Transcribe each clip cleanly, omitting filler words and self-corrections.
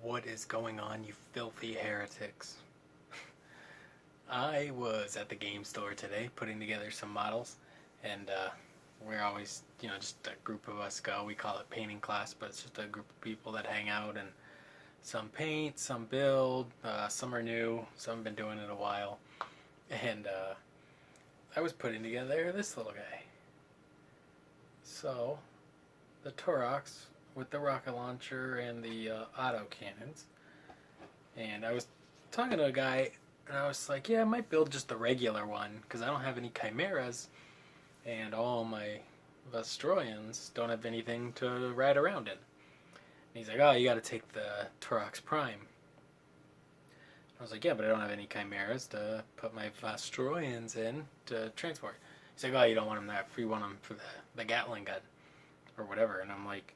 What is going on, you filthy heretics? I was at the game store today putting together some models, and we're always, just a group of us go. We call it painting class, but it's just a group of people that hang out and some paint, some build, some are new, some have been doing it a while. And I was putting together this little guy. So, the Torox with the rocket launcher and the auto cannons. And I was talking to a guy, and I was like, yeah, I might build just the regular one, because I don't have any chimeras, and all my Vestroians don't have anything to ride around in. And he's like, oh, you gotta take the Torox Prime. I was like, yeah, but I don't have any chimeras to put my Vestroians in to transport. He's like, oh, you don't want them that, you want them for the Gatling gun, or whatever. And I'm like,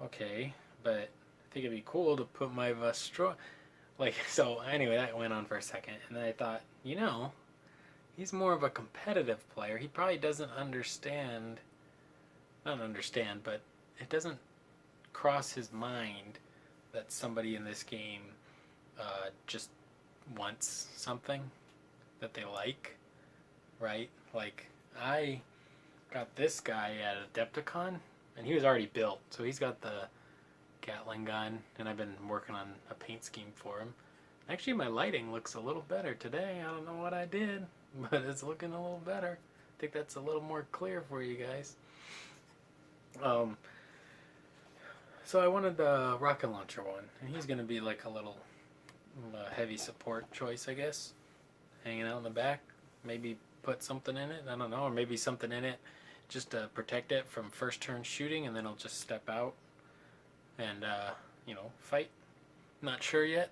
okay, but I think it'd be cool to put my Vestroian... So anyway, that went on for a second, and then I thought, he's more of a competitive player. He probably doesn't understand, but it doesn't cross his mind that somebody in this game just wants something that they like, right? Like, I got this guy at Adepticon, and he was already built, so he's got the Gatling gun, and I've been working on a paint scheme for him. Actually, my lighting looks a little better today. I don't know what I did, but it's looking a little better. I think that's a little more clear for you guys. So I wanted the rocket launcher one, and he's going to be like a little heavy support choice, I guess. Hanging out in the back. Maybe put something in it, I don't know, or maybe something in it just to protect it from first turn shooting, and then I'll just step out and fight. Not sure yet,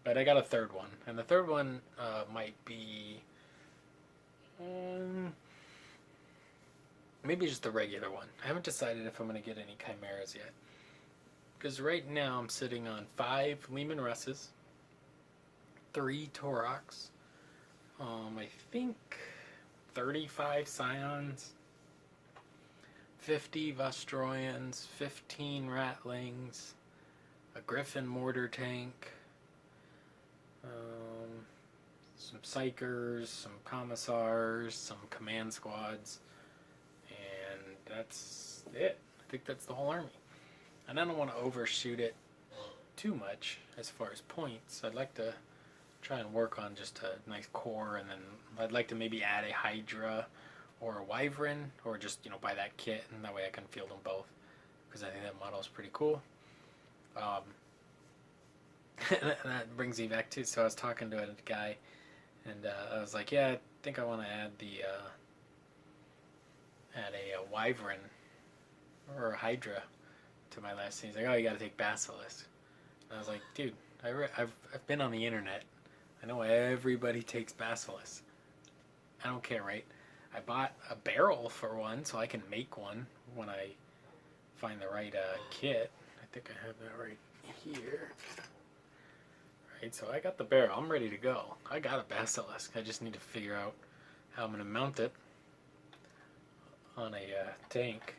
but I got a third one, and the third one might be maybe just the regular one. I haven't decided if I'm going to get any chimeras yet, because right now I'm sitting on 5 Lehman Russes, 3 Torox, I think 35 Scions, 50 Vestroians, 15 Ratlings, a Griffin mortar tank, some Psychers, some Commissars, some command squads, and that's it. I think that's the whole army. And I don't want to overshoot it too much as far as points. I'd like to try and work on just a nice core, and then I'd like to maybe add a Hydra or a Wyvern, or just, buy that kit, and that way I can field them both, because I think that model is pretty cool. That brings me back to, so I was talking to a guy, and I was like, yeah, I think I want to add a Wyvern or a Hydra to my last scene. He's like, oh, you got to take Basilisk. And I was like, dude, I've been on the internet. I know everybody takes Basilisk. I don't care, right? I bought a barrel for one, so I can make one when I find the right kit. I think I have that right here. Right, so I got the barrel. I'm ready to go. I got a Basilisk. I just need to figure out how I'm going to mount it on a tank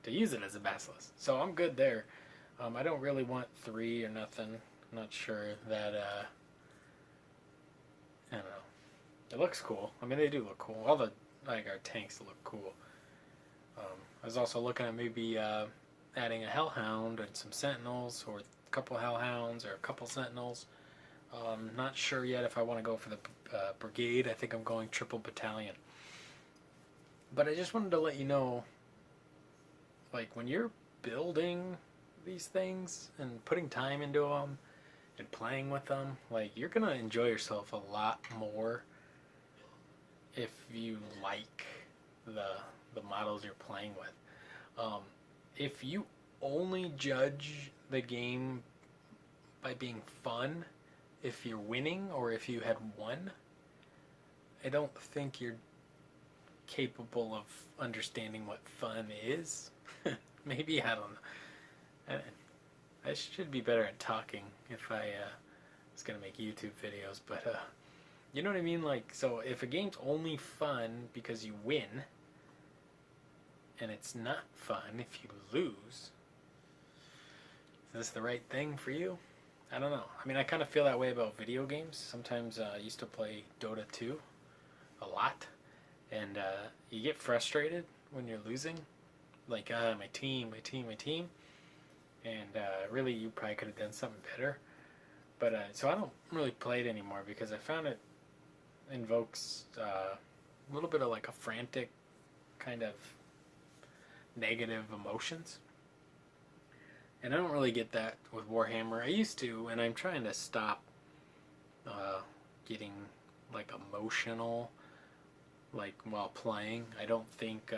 to use it as a Basilisk. So I'm good there. I don't really want 3 or nothing. I'm not sure that, I don't know. It looks cool. I mean, they do look cool. All the, our tanks look cool. I was also looking at maybe adding a Hellhound and some Sentinels, or a couple Hellhounds or a couple Sentinels. Not sure yet if I want to go for the brigade. I think I'm going triple battalion. But I just wanted to let you know, like, when you're building these things and putting time into them and playing with them, like, you're gonna enjoy yourself a lot more if you like the models you're playing with. If you only judge the game by being fun, if you're winning or if you had won, I don't think you're capable of understanding what fun is. Maybe, I don't know. I should be better at talking if I was going to make YouTube videos, but you know what I mean? Like, so if a game's only fun because you win, and it's not fun if you lose, Is this the right thing for you? I don't know. I mean, I kind of feel that way about video games. Sometimes I used to play Dota 2 a lot, and you get frustrated when you're losing. Like, my team, my team, my team. And really, you probably could have done something better. But so I don't really play it anymore because I found it invokes a little bit of like a frantic kind of negative emotions. And I don't really get that with Warhammer. I used to, and I'm trying to stop getting like emotional like while playing. I don't think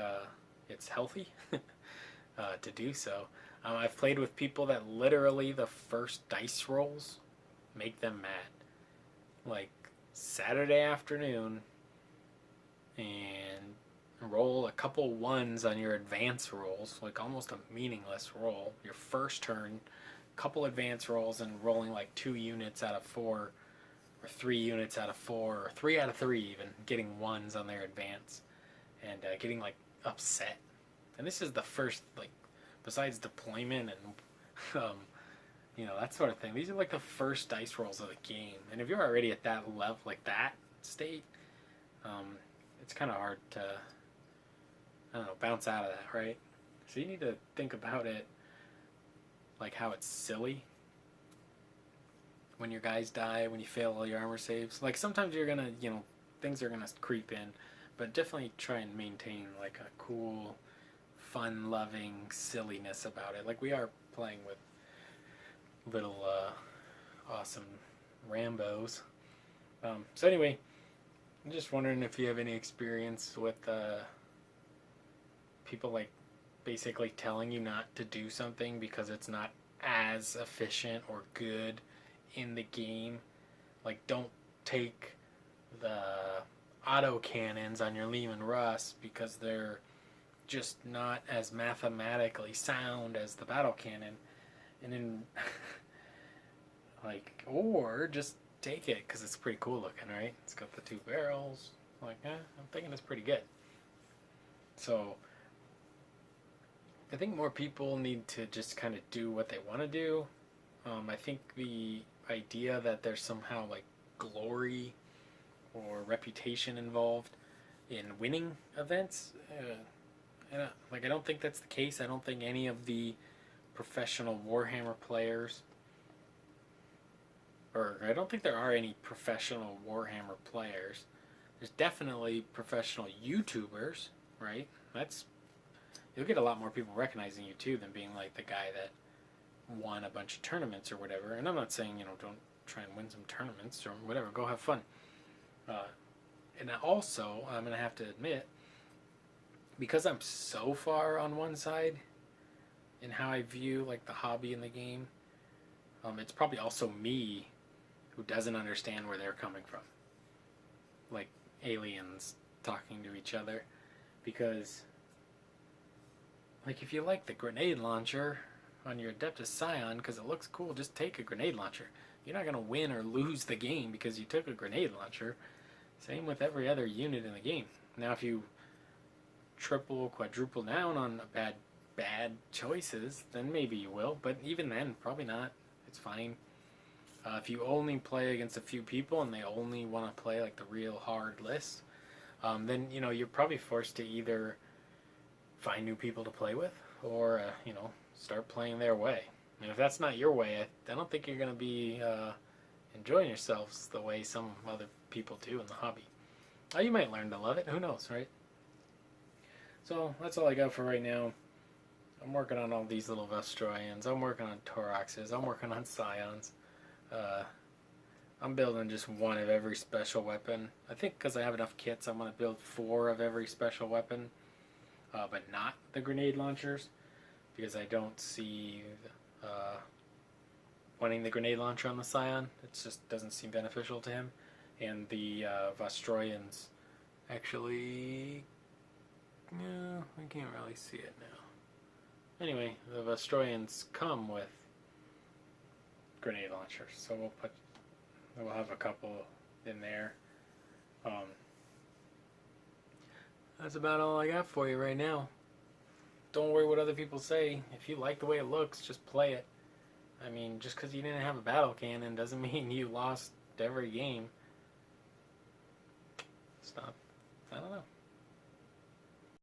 it's healthy to do so. I've played with people that literally the first dice rolls make them mad. Like Saturday afternoon, and roll a couple ones on your advance rolls, like almost a meaningless roll. Your first turn, couple advance rolls, and rolling like 2 units out of 4, or 3 units out of 4, or 3 out of 3 even, getting ones on their advance, and getting like upset. And this is the first, like, besides deployment and that sort of thing. These are like the first dice rolls of the game, and if you're already at that level, like that state, it's kind of hard to, I don't know, bounce out of that, right? So you need to think about it like how it's silly when your guys die, when you fail all your armor saves. Like sometimes you're gonna, things are gonna creep in, but definitely try and maintain like a cool, fun-loving silliness about it. Like we are playing with little awesome Rambos. So anyway, I'm just wondering if you have any experience with people like basically telling you not to do something because it's not as efficient or good in the game. Like don't take the auto cannons on your Lehman Russ because they're just not as mathematically sound as the battle cannon. And then like, or just take it because it's pretty cool looking, right? It's got the 2 barrels. Like, I'm thinking it's pretty good. So I think more people need to just kind of do what they want to do. I think the idea that there's somehow like glory or reputation involved in winning events, I don't think that's the case. I don't think any of the professional Warhammer players, or I don't think there are any professional Warhammer players. There's definitely professional YouTubers, right? You'll get a lot more people recognizing you too than being like the guy that won a bunch of tournaments or whatever. And I'm not saying, don't try and win some tournaments or whatever. Go have fun. And also, I'm going to have to admit, because I'm so far on one side in how I view like the hobby in the game, it's probably also me who doesn't understand where they're coming from. Like aliens talking to each other. Because like if you like the grenade launcher on your Adeptus Scion because it looks cool, just take a grenade launcher. You're not going to win or lose the game because you took a grenade launcher. Same with every other unit in the game. Now if you triple, quadruple down on bad choices, then maybe you will, but even then, probably not. It's fine. If you only play against a few people and they only want to play like the real hard list, then you're probably forced to either find new people to play with or start playing their way. And if that's not your way, I don't think you're going to be enjoying yourselves the way some other people do in the hobby. You might learn to love it. Who knows, right? So that's all I got for right now. I'm working on all these little Vestroians. I'm working on Toroxes. I'm working on Scions. I'm building just 1 of every special weapon. I think because I have enough kits, I'm going to build 4 of every special weapon, but not the grenade launchers, because I don't see wanting the grenade launcher on the Scion. It just doesn't seem beneficial to him. And the Vestroians actually... No, I can't really see it now. Anyway, the Vestroians come with grenade launchers, so we'll have a couple in there. That's about all I got for you right now. Don't worry what other people say. If you like the way it looks, just play it. I mean, just because you didn't have a battle cannon doesn't mean you lost every game.